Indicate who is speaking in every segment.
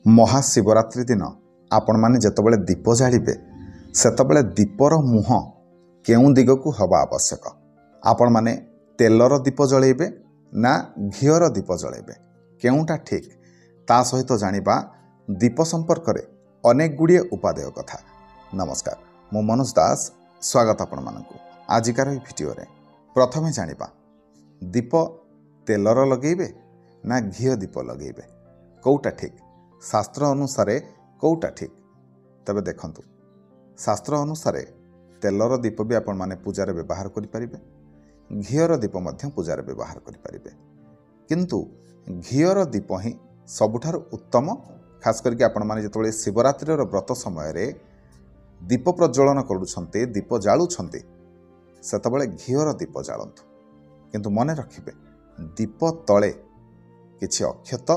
Speaker 1: महाशिवरात्रि दिन आपण माने जेतबेले दीप जालिबे सेतबेले दीपर मुह केउं दिगकु हवा आवश्यक। आपण माने तेलर दीप जळेबे ना घियर दीप जळेबे केउंटा ठीक ता सहित जानिबा दीप संपर्क रे अनेक गुड़िए उपादेय कथा। नमस्कार, मो मनोज दास स्वागत आपण मानकु आजिकार भिडियो रे। प्रथमे जानिबा दीप तेलर लगेबे ना घिय दीप लगेबे कौटा ठीक, शास्त्र अनुसार कौटा ठीक। तबे देखंतु शास्त्र अनुसार तेलर दीप भी आपण माने पूजार व्यवहार करि परिबे, घियर दीप मध्य पूजार व्यवहार करि परिबे, किंतु घियर दीप ही सबुठार उत्तम। खास करके आपण माने जेतबेले शिवरात्रि व्रत समय रे दीप प्रज्वलन करूछन्ते, दीप जालुछन्ते, सेतबेले घियर दीप जालंतु। किंतु मने रखिबे दीप तळे किछि अक्षत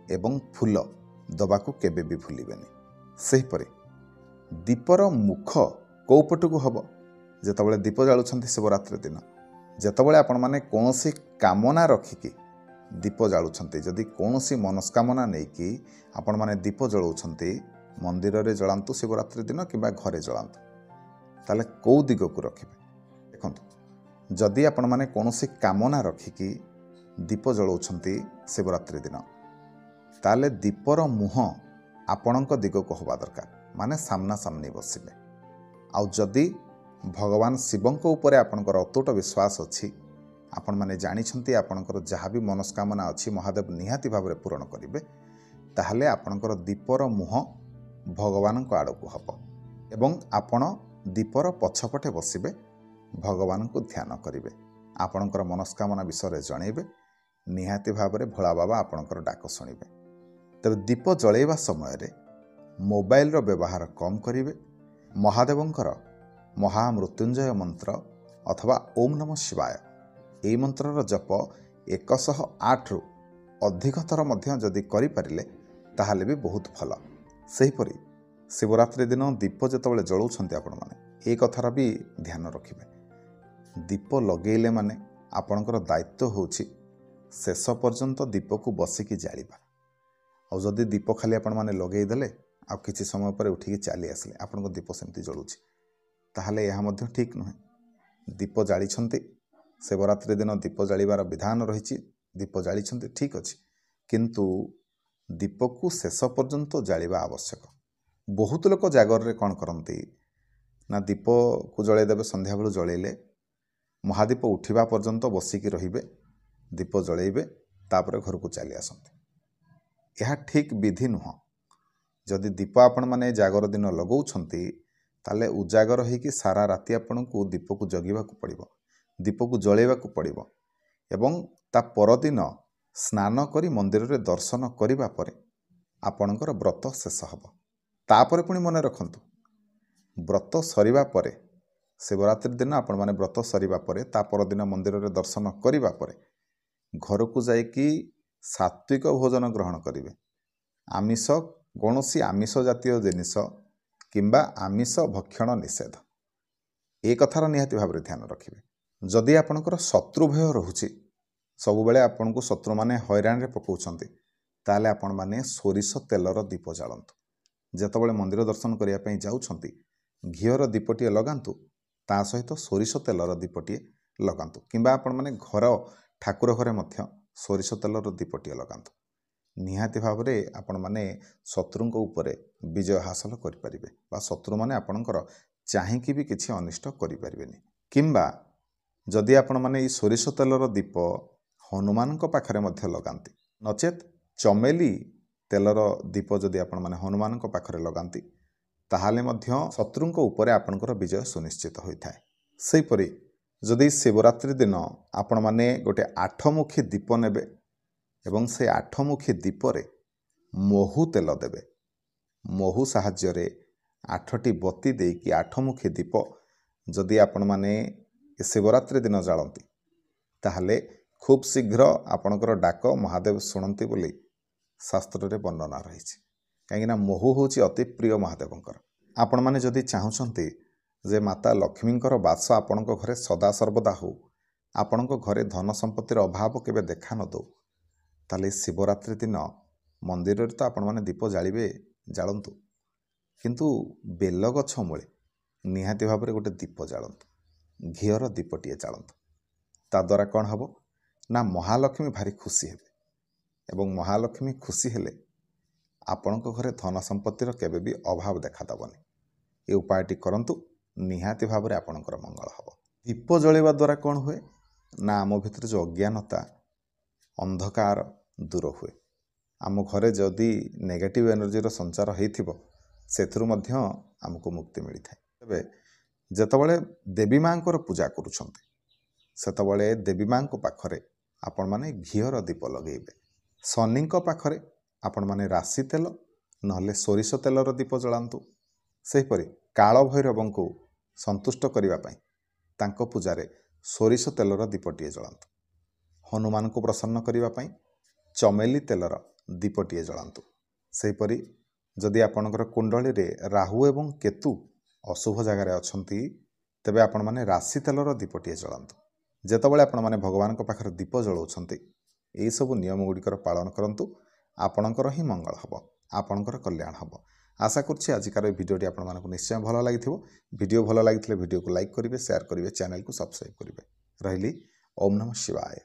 Speaker 1: एवं फूल दबाकू केबे भी भूलिबेनी। सेहिपरि दीपर मुख कौ पटकू हबो जेतबेले दीप जालुछन्ते शिवरात्रि दिन, जेतबेले आपण माने कोनोसी कामना रखिकी दीप जालुछन्ते, जदि कोनोसी मनस्कामना नेकी आपण माने दीप जलाउछन्ते, मंदिर रे जलांतु शिवरात्रि दिन किबा घरे जलांतु, ताले कौ दिगकू रखिबे। देखंतु जदि आपण माने कोनोसी कामना रखिकी दीप जलाउछन्ते शिवरात्रि दिन, ताले दीपर मुह आपणक दिगकू हवा दरकार, माने सामना सामनी बसिबे। आउ जदि भगवान शिवंक उपरे आपणकर अतुट विश्वास अछि, आपण माने जानिछन्ती आपणकर जहाँ भी मनस्कामना अछि महादेव निहाती भाबरे पूरण करिवे, ताहले आपणकर दीपर मुह भगवानक आड़कू हबो एवं आपण दीपर पछपटे बसिबे, भगवान को ध्यान करिवे, आपणकर मनस्कामना विषय जणैबे, निहाती भाबरे भोला बाबा आपणकर डाक शुणिबे। तबे दीप जळैबा समय रे मोबाइल रो व्यवहार कम करिवे। महादेवंकर महामृत्युंजय मंत्र अथवा ओम नमः शिवाय एई मंत्रर जप 108 रु अधिक थर मध्य जदि करि परिले ताहाले भी बहुत भल। सेहिपरि शिवरात्रि दिन दीप जेतबेले जळौछन्ते आपण माने ए कथार भी ध्यान रखिबे। दीप लगेइले माने आपणकर दायित्व होछि शेष पर्यंत दीप को बसिकी जालिबा। आ जदि दीप खाली आपण माने लगेई देले आ किछि समय पर उठिकी चली आसले आपणको दीप सेमती जळुछि, ताहले यह मध्य ठीक नुहे। दीप जालिछन्ते शिवरात्रि दिन दीप जालिबार विधान रहिछि, दीप जालिछन्ते ठीक अछि, किंतु दीप को शेष पर्यंत जालिबा आवश्यक। बहुत लोक जागर रे कौन करती ना दीप को जळै देबे, संध्या बेलू जळैले महादीप उठिबा पर्यंत बसिकी रहिबे, दीप जळैबे, तापर घर को चली आसंते। यह ठीक विधि नुह। जदि दीप आपण माने जागर दिन लगौछन्ती ताले उजागर होइकी सारा राति आपण को दीप को जगिबा को पड़िबो, दीप को जळैबा को पड़िबो एवं ता परदिन स्नान करी मंदिर रे दर्शन करिबा परे आपणकर व्रत शेष हबो। तापर पुणी मने रखंतु व्रत सरिबा परे शिवरात्रि दिन आपण माने व्रत सरिबा परे ता परदिन मंदिर रे दर्शन करिबा परे घर को जाइकी सात्विक भोजन ग्रहण करिवे। आमिष कौनसी आमिष जातीय जिनिस किंबा आमिष भक्षण निषेध, ए कथार निहाती भाव ध्यान रखिए। जदि आपणकर शत्रु भय रहुछि, सब बेले आपन को शत्रु माने हैरान रे पकाउछन्ति, ताले आपण माने सोरिष तेलर दीप जालंतु। जेतबेले मंदिर दर्शन करिया पई जाउछन्ति घियर दीपटिए लगांतु, ता सहित सोरिष तेलर दीपटिए लगांतु, किंबा आपण माने घर ठाकुर घरे मध्य सोरिष तेलर दीपटिए लगांतु। निहाती भाव रे आपण माने शत्रुंक उपरे विजय हासिल करि परिबे, बा शत्रु माने आपणकर चाहिकी भी किछि अनिष्ट करि परिबेनी। किंबा जदि आपण माने ई सोरिष तेलर दीप हनुमानक पाखरे मध्य लगांती, नचेत चमेली तेलर दीप जदि आपण माने हनुमानक पाखरे लगांती, ताहाले मध्य शत्रुंक उपरे आपणकर विजय सुनिश्चित होइथाय। सेहिपरि जदि शिवरात्रि दिन आपण माने गोटे 8मुखी दीप नेबे एवं से 8मुखी दीपरे महु तेल देबे, महु साहाय्य रे 8टी बत्ती देकी 8मुखी दीप जदि आपण माने शिवरात्रि दिन जालंती, ताहले खूब शीघ्र आपणकर डाक महादेव शुणंती बोली शास्त्र रे वर्णना रहिछि। कहीं महु होछि अति प्रिय महादेवंकर। आपण माने जदि चाहुछन्ती जे माता लक्ष्मींकर बास आपणक घरे सदा सर्वदा हो, आपणक घरे धन संपत्तिर अभाव केबे देखा न दो, ताले शिवरात्रि दिन मंदिर तो आपण मैंने दीप जालिबे जालतु किंतु बेल गछ मूले निहाती भाव में गोटे दीप जालतु घीर दीपटे जालतु ता द्वारा कौन हम ना महालक्ष्मी भारी खुशी हे एवं महालक्ष्मी खुशी हेले आपण घरे धन संपत्तिर केबे भी अभाव देखादबनी ये उपायटी करंतु निहाती भाव में आपणकर मंगल हम। दीप जलैवा द्वारा कौन हुए ना आम भितर जो अज्ञानता अंधकार दूर हुए आम घरे जदि नेगेटिव एनर्जी संचार होइथिबो सेथुरु मध्य आमको मुक्ति मिली थाए। तबे जेतबळे देवी मांकर पूजा करूछन्ते सेतबळे देवी मांको पाखरे आपण माने घीर दीप लगेइबे। शनि पाखरे आपण माने राशि तेल नहले सोरिष तेलर दीप जलांतु। सेहिपरि काल भैरवंको संतुष्ट करिवा पई तांको पूजारे सोरिष तेलर दीपटिए जलांतु। हनुमान को प्रसन्न करिवा पई चमेली तेलर दीपटिए जलांतु। सेहिपरि जदि आपणकर कुंडली रे राहु एवं केतु अशुभ जगार अछंती तेबे आपण माने राशि तेलर दीपटिए जलांतु। जेतबळे आपण माने भगवान को पाखरे दीप जलाउछंती एई सब नियम गुड़िकर पालन करंतु आपणकर ही मंगल हब आपणकर कल्याण हब। आशा करछि आजिकार भिडियोटी आपण मानकु निश्चय भल लागिथिबो। भिडियो भल लागिथिले भिडियो को लाइक करिवे शेयर करिवे चैनल को सब्सक्राइब करिवे। रहिली ओम नमः शिवाय।